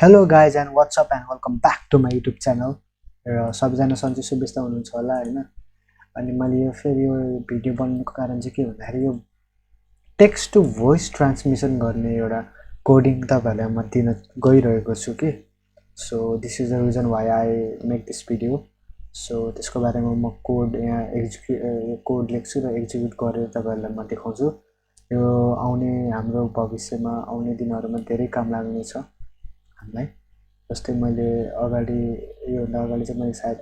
Hello guys and what's up and welcome back to my YouTube channel. र सबैजना सन्चै सुबिस्ता हुनुहुन्छ होला हैन। अनि मैले यो फेरि यो भिडियो बनाउनुको कारण चाहिँ के भन्दाखेरि यो टेक्स्ट टु भोइस ट्रान्समिसन गर्ने एउटा कोडिङ तपाईहरुलाई म दिन गइरहेको छु के। So this is the reason why I make this video. So त्यसको बारेमा म कोड यहाँ कोड लेख्छु र एक्जिक्युट गरेर तपाईहरुलाई म देखाउँछु। यो आउने हाम्रो भविष्यमा आउने दिनहरुमा धेरै काम लाग्ने छ हामीलाई। जस्तै मैले अगाडि योभन्दा अगाडि चाहिँ मैले सायद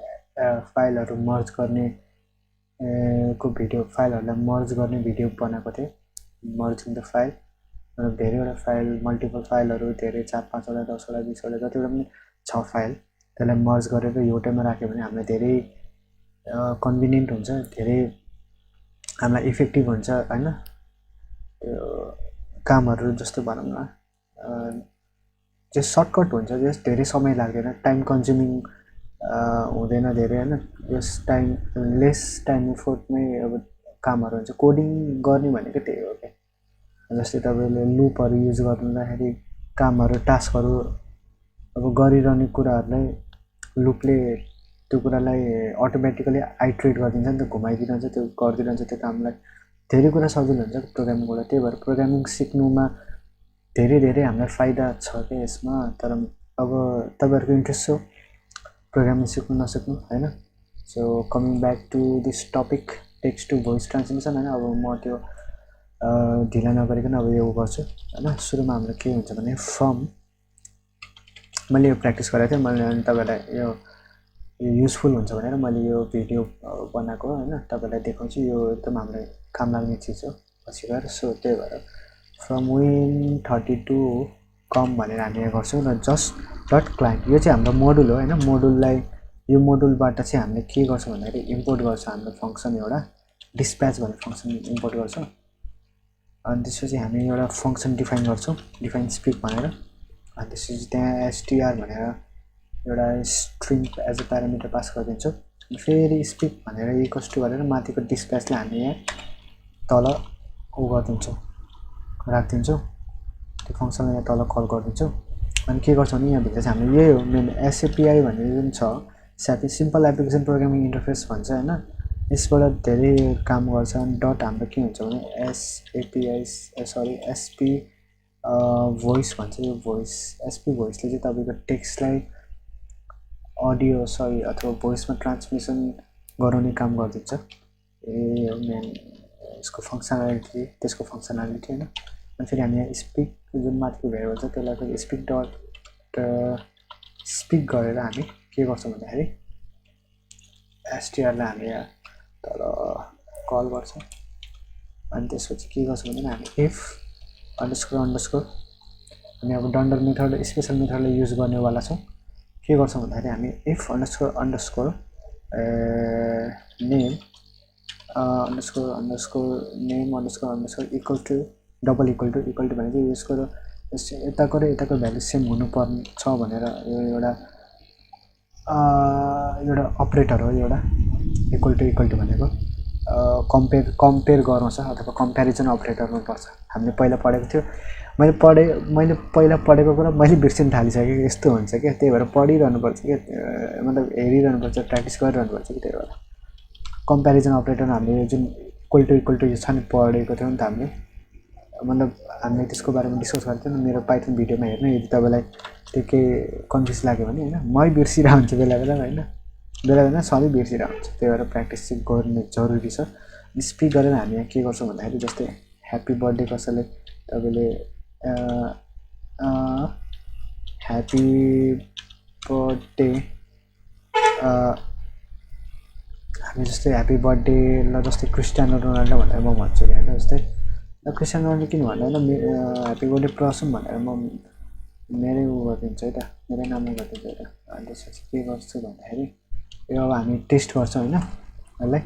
फाइलहरु मर्ज गर्ने को भिडियो फाइलहरुलाई मर्ज गर्ने भिडियो बनाएको थिएँ। मर्जिङ द फाइल र धेरैवटा फाइल मल्टिपल फाइलहरु धेरै 4-5 वटा 10 वटा 20 वटा जतिवटा पनि छ फाइल त्यसलाई मर्ज गरेर एउटैमा राख्यो भने हामीलाई धेरै कन्भिनियन्ट हुन्छ, धेरै हामीलाई इफेक्टिभ हुन्छ हैन। त्यो कामहरु जस्तो भनौं न जो सर्टकट हुन्छ, जस धेरै समय लाग्दैन, टाइम कन्ज्युमिङ हुँदैन धेरै हैन। यस टाइम लेस टाइम एफोर्टमै अब कामहरु हुन्छ। कोडिङ गर्ने भनेको त्यही हो के। जस्तै तपाईले लुपहरु युज गर्नुदाखेरि कामहरु टास्कहरु अब गरिरहने कुराहरुलाई लुपले त्यो कुरालाई अटोमेटिकली आइट्रेट गरिदिन्छ नि त, घुमाइदिन्छ त्यो गर्दिरहन्छ त्यो कामलाई। धेरै कुरा सजिलो हुन्छ प्रोग्रामिङबाट। त्यही भएर प्रोग्रामिङ सिक्नुमा धेरै हामीलाई फाइदा छ के यसमा। तर अब तपाईहरुको इन्ट्रेस्ट छ प्रोग्रामिङ सिक्नु नसिक्नु हैन। So coming back to this topic text to voice transmission हैन। अब म त्यो ढिला नगरिकन अब यो गर्छु हैन। सुरुमा हाम्रो के हुन्छ भने फ्रम मैले यो प्र्याक्टिस गरेको थिएँ मैले, अनि तपाईहरुलाई यो युजफुल हुन्छ भनेर मैले यो भिडियो बनाएको हैन। तपाईहरुलाई देखाउँछु, यो एकदम हाम्रो काम लाग्ने चीज हो पछि गएर। सो त्यही भएर फ्रम win32 कम भनेर हामी यहाँ गर्छौं र जस्ट डट क्लाइन्ट यो चाहिँ हाम्रो मोडुल हो हैन। मोडुललाई यो मोडुलबाट चाहिँ हामीले के गर्छौं भन्दाखेरि इम्पोर्ट गर्छ हाम्रो फंक्सन एउटा डिस्प्याच भन्ने फंक्सन इम्पोर्ट गर्छौं। अनि त्यसपछि हामी एउटा फंक्सन डिफाइन गर्छौं, डिफाइन स्पिक भनेर। अनि त्यसपछि त्यहाँ str भनेर एउटा string as a parameter pass गरिदिन्छौं। फेरि स्पिक भनेर इक्वल्स टु गरेर माथिको डिस्प्याचलाई हामी यहाँ तल गरिदिन्छौं, राखिदिन्छौं। त्यो फंक्सनलाई यहाँ तल कल गरिदिन्छौं। अनि के गर्छौं भने यहाँ भित्र चाहिँ हामीले यही हो मेन SAPI भन्ने जुन छ, स्यापी सिम्पल एप्लिकेसन प्रोग्रामिङ इन्टरफेस भन्छ हैन। यसबाट धेरै काम गर्छ। अनि डट हाम्रो के हुन्छ भने SP भोइस भन्छ। यो भोइस SP भोइसले चाहिँ तपाईको टेक्स्टलाई अडियो अथवा भोइसमा ट्रान्समिसन गराउने काम गर्दिन्छ। यो मेन यसको फंक्सनालिटी, त्यसको फंक्सनालिटी हैन। अनि फेरि हामी यहाँ स्पिक जुन माथिको भेरिएबल छ त्यसलाई फेरि स्पिक डट स्पिक गरेर हामी के गर्छौं भन्दाखेरि str लाई हामी यहाँ तल कल गर्छौं। अनि त्यसपछि के गर्छौं भने हामी if underscore हामी अब डन्डर मेथड स्पेशल मेथडलाई युज गर्नेवाला छौं। के गर्छौं भन्दाखेरि हामी if underscore name equal to double equal to भने चाहिँ यसको यताको र यताको भ्यालु सेम हुनुपर्छ भनेर यो एउटा अपरेटर हो। एउटा इक्वल टु भनेको कम्पेयर गराउँछ अथवा कम्प्यारिजन अपरेटरमा पर्छ। हामीले पहिला पढेको थियो, मैले पहिला पढेको कुरा मैले बिर्सिन थालिसके। यस्तो हुन्छ के, त्यही भएर पढिरहनु पर्छ के, मतलब हेरिरहनु पर्छ, प्र्याक्टिस गरिरहनु पर्छ के। त्यही भएर कम्प्यारिजन अपरेटर हामीले जुन इक्वल टु यो छ नि पढेको थियौं नि त हामीले, मतलब हामीले त्यसको बारेमा डिस्कस गरेको थियौं मेरो पाइथन भिडियोमा हेर्नु यदि तपाईलाई त्यो के कन्फ्युज लाग्यो भने हैन। मै बिर्सिरहन्छु बेला हैन, बेला सबै बिर्सिरहन्छ। त्यही भएर प्र्याक्टिस चाहिँ गर्नु जरुरी छ। स्पिक गरेर हामी यहाँ के गर्छौं भन्दाखेरि जस्तै ह्यापी बर्थडे कसैले तपाईले ह्यापी बर्थडे हामी जस्तै ह्यापी बर्थडे ल जस्तै क्रिस्टियानो रोनाल्डो भनेर म भन्छु हैन। जस्तै क्रिस्टियानो रोनाल्डो किन भन्दैन ह्यापी बर्थडे प्रसम भनेर म मेरै गरिदिन्छु है त, मेरै नाममा गरिदिन्छु है त। अनि त्यसपछि के गर्छु भन्दाखेरि यो अब हामी टेस्ट गर्छौं हैन, यसलाई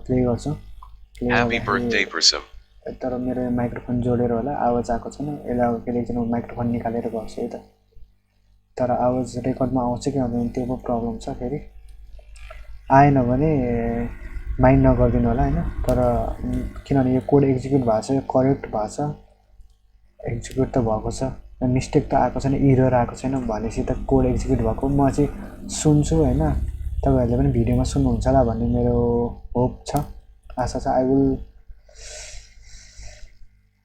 प्ले गर्छौं। Happy birthday Prasam. तर मेरो माइक्रोफोन जोडेर होला आवाज आएको छैन। यसलाई अब फेरि एकजना माइक्रोफोन निकालेर गर्छु है त। तर आवाज रेकर्डमा आउँछ कि आउँदैन त्यो पो प्रब्लम छ। फेरि आएन भने माइन्ड नगर्दिनु होला हैन। तर किनभने यो कोड एक्जिक्युट भएको छ, यो करेक्ट भएको छ, एक्जिक्युट त भएको छ मिस्टेक त आएको छैन, इरर आएको छैन भनेपछि त कोड एक्जिक्युट भएको म चाहिँ सुन्छु होइन। तपाईँहरूले पनि भिडियोमा सुन्नुहुन्छ होला भन्ने मेरो होप छ, आशा छ। आई विल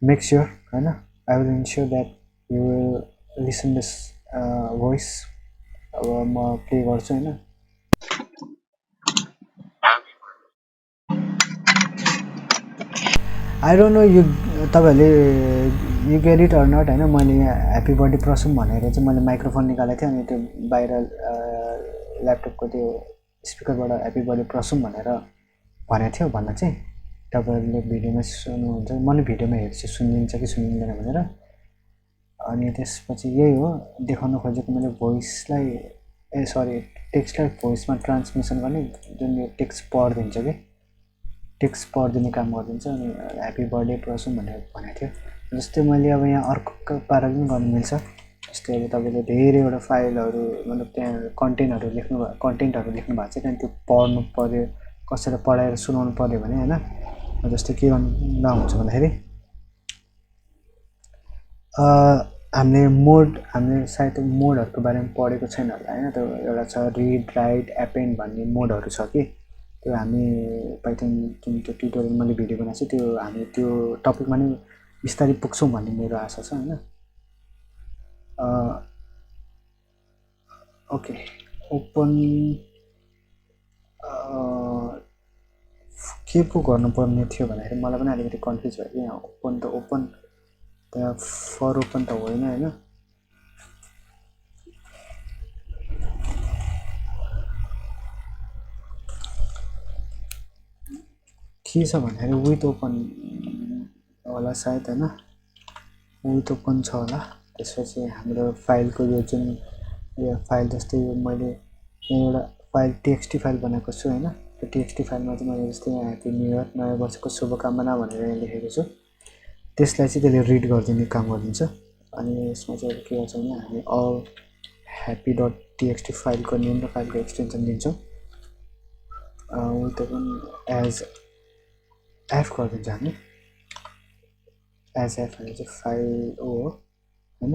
मेक स्योर होइन, I will ensure that you will listen this voice. अब म प्ले गर्छु होइन। आई डोन्ट नो यु तपाईँहरूले you get it or not होइन। मैले यहाँ ह्याप्पी बर्थडे प्रसुम भनेर चाहिँ मैले माइक्रोफोन निकालेको थिएँ अनि त्यो बाहिर ल्यापटपको त्यो स्पिकरबाट ह्याप्पी बर्थडे प्रसुम भनेर भनेको थियो भन्न चाहिँ। तपाईँहरूले भिडियोमा सुन्नुहुन्छ, मैले भिडियोमा हेर्छु सुनिन्छ कि सुनिँदैन भनेर। अनि त्यसपछि यही हो देखाउन खोजेको मैले भोइसलाई, ए सरी टेक्स्टलाई भोइसमा ट्रान्समिसन गर्ने, जुन यो टेक्स्ट पढिदिन्छ कि टेक्स्ट पढिदिने काम गरिदिन्छ। अनि ह्याप्पी बर्थडे प्रसुम भनेर भनेको थियो। जस्तै मैले अब यहाँ अर्को पारा पनि गर्नु मिल्छ। जस्तै अब तपाईँले धेरैवटा फाइलहरू मतलब त्यहाँ कन्टेन्टहरू लेख्नु भएको छ, त्यहाँदेखि त्यो पढ्नु पऱ्यो, कसैलाई पढाएर सुनाउनु पऱ्यो भने होइन। जस्तै के गर्नु हुन्छ भन्दाखेरि हामीले सायद मोडहरूको बारेमा पढेको छैन होला होइन। त्यो एउटा छ रिड राइट एपेन्ड भन्ने मोडहरू छ कि, त्यो हामी पाइथन जुन त्यो ट्युटोरियल मैले भिडियो बनाएको छु त्यो हामी त्यो टपिकमा नै बिस्तारै पुग्छौँ भन्ने मेरो आशा छ होइन। ओके, ओपन के पो गर्नुपर्ने थियो भन्दाखेरि मलाई पनि अलिकति कन्फ्युज भयो कि यहाँ ओपन त ओपन त्यहाँ फर ओपन त होइन होइन। के छ भन्दाखेरि विथ ओपन होला सायद होइन, विथ ओपन छ होला। त्यसपछि हाम्रो फाइलको यो जुन यो फाइल जस्तै मैले यहाँ एउटा फाइल टिएक्सटी फाइल बनाएको छु होइन। त्यो टिएक्सटी फाइलमा चाहिँ मैले जस्तै यहाँ ह्याप्पी न्यु इयर नयाँ वर्षको शुभकामना भनेर यहाँ लेखेको छु, त्यसलाई चाहिँ त्यसले रिड गरिदिने काम गरिदिन्छ। अनि यसमा चाहिँ अब के गर्छ भने हामी अल ह्याप्पी डट टिएक्सटी फाइलको नेम र फाइलको एक्सटेन्सन दिन्छौँ। विथ ओपन एज एफ गरिदिन्छ हामी, एज एफ भने चाहिँ फाइल हो होइन।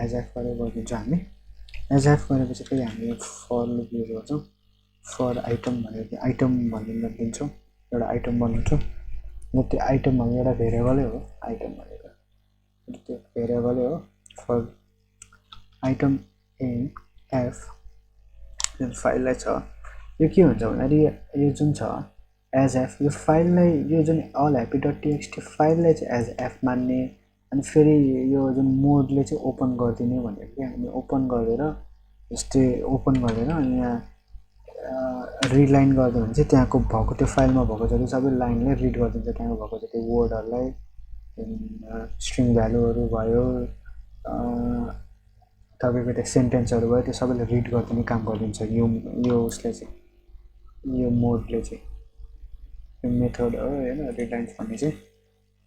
एज एफ गरेर गरिदिन्छौँ हामी। एज एफ गरेपछि फेरि हामी फर लुप युज गर्छौँ। फर आइटम भनेर आइटम भनेर दिन्छौँ, एउटा आइटम बनाउँछौँ। र त्यो आइटम भनेको एउटा भेरिएबलै हो, आइटम भनेको त्यो भेरिएबलै हो। फर आइटम इन एफ जुन फाइललाई छ यो के हुन्छ भन्दाखेरि यो जुन छ एज एफ, यो फाइललाई यो जुन अल ह्याप्पी डट टिएक्सटी फाइललाई चाहिँ एज एफ मान्ने। अनि फेरि यो जुन मोडले चाहिँ ओपन गरिदिने भनेको कि हामी ओपन गरेर जस्तै ओपन गरेर अनि यहाँ रिलाइन गरिदियो भने चाहिँ त्यहाँको भएको त्यो फाइलमा भएको जति सबै लाइनलाई रिड गरिदिन्छ, त्यहाँको भएको जति वर्डहरूलाई स्ट्रिङ भ्यालुहरू भयो तपाईँको त्यो सेन्टेन्सहरू भयो त्यो सबैले रिड गरिदिने काम गरिदिन्छ यो उसले चाहिँ, यो मोडले चाहिँ। यो मेथड हो होइन रिलाइन्स भन्ने चाहिँ।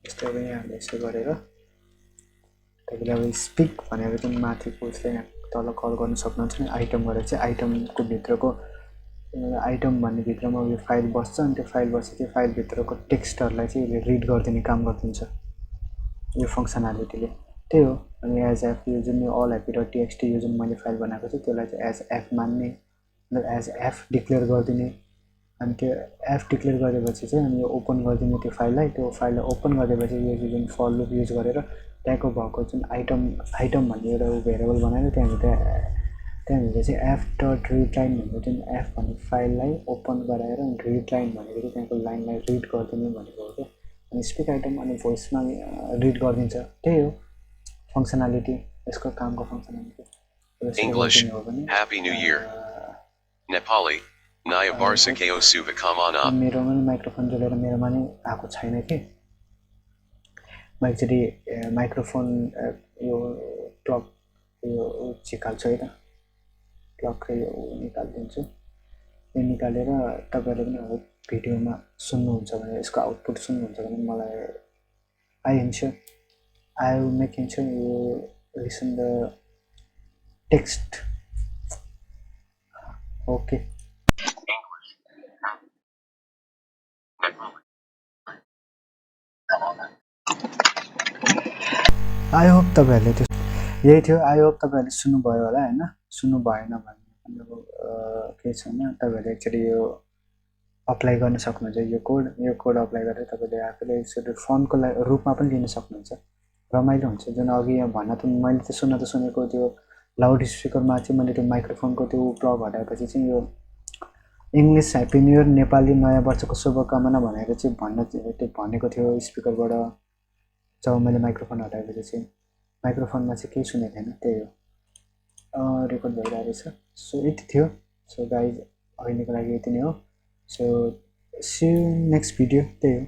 जस्तै अब यहाँ हामीले यसो गरेर तपाईँले अब स्पिक भनेर जुन माथिको उसले यहाँ तल कल गर्न सक्नुहुन्छ नि, आइटम गरेर चाहिँ आइटमको भित्रको आइटम भन्ने भित्रमा यो फाइल बस्छ अनि त्यो फाइल बस्छ त्यो फाइलभित्रको टेक्स्टहरूलाई चाहिँ यसले रिड गरिदिने काम गरिदिन्छ यो फङ्सनालिटीले। त्यही हो। अनि एज एफ यो जुन यो अल ह्याप्पी डट टिएक्सटी यो जुन मैले फाइल बनाएको छु त्यसलाई चाहिँ एज एफ मान्ने, एज एफ डिक्लेयर गरिदिने। अनि त्यो एफ डिक्लेयर गरेपछि चाहिँ अनि यो ओपन गरिदिने त्यो फाइललाई, त्यो फाइललाई ओपन गरेपछि यो जुन फर लुप युज गरेर त्यहाँको भएको जुन आइटम भन्ने एउटा भेरिएबल बनाएर त्यहाँभित्र चाहिँ एफ डट रिड लाइन भनेको जुन एफ भन्ने फाइललाई ओपन गराएर रिड लाइन भनेको चाहिँ त्यहाँको लाइनलाई रिड गरिदिने भनेको हो क्या। अनि स्पिक आइटम अनि भोइसमा रिड गरिदिन्छ, त्यही हो फङ्सनालिटी, यसको कामको functionality. English, Happy New Year. Nepali, Naya Varsakeo Suvakamana. मेरोमा नि माइक्रोफोन जोडेर मेरोमा नि आएको छैन कि, म एकचोटि माइक्रोफोन यो प्लग यो झिकाल्छु है त, प्लगकै यो निकालिदिन्छु। यो निकालेर तपाईँहरूले पनि अब भिडियोमा सुन्नुहुन्छ भने यसको आउटपुट सुन्नुहुन्छ भने मलाई I will make ensure you listen the text. Okay, I hope तपाईँहरूले त्यो यही थियो। आई होप तपाईँहरूले सुन्नुभयो होला होइन। सुन्नु भएन भने पनि अब केही छैन, तपाईँहरूले एक्चुअली यो अप्लाई गर्न सक्नुहुन्छ। यो कोड अप्लाई गरेर तपाईँले आफूले एकचोटि फर्मको रूपमा पनि लिन सक्नुहुन्छ। रमाइलो हुन्छ। जुन अघि यहाँ भन्न त मैले त सुनेको त्यो लाउड स्पिकरमा चाहिँ मैले त्यो माइक्रोफोनको त्यो प्लग हटाएपछि चाहिँ यो English happy new year, Nepali नयाँ वर्षको शुभकामना भनेर चाहिँ त्यो भनेको थियो स्पिकरबाट। जब मैले माइक्रोफोन हटाएपछि चाहिँ माइक्रोफोनमा चाहिँ केही सुनेको थिएन, त्यही हो। रेकर्ड भइरहेको रहेछ। सो यति थियो। सो गाइज अहिलेको लागि यति नै हो। So see you next video, त्यही हो।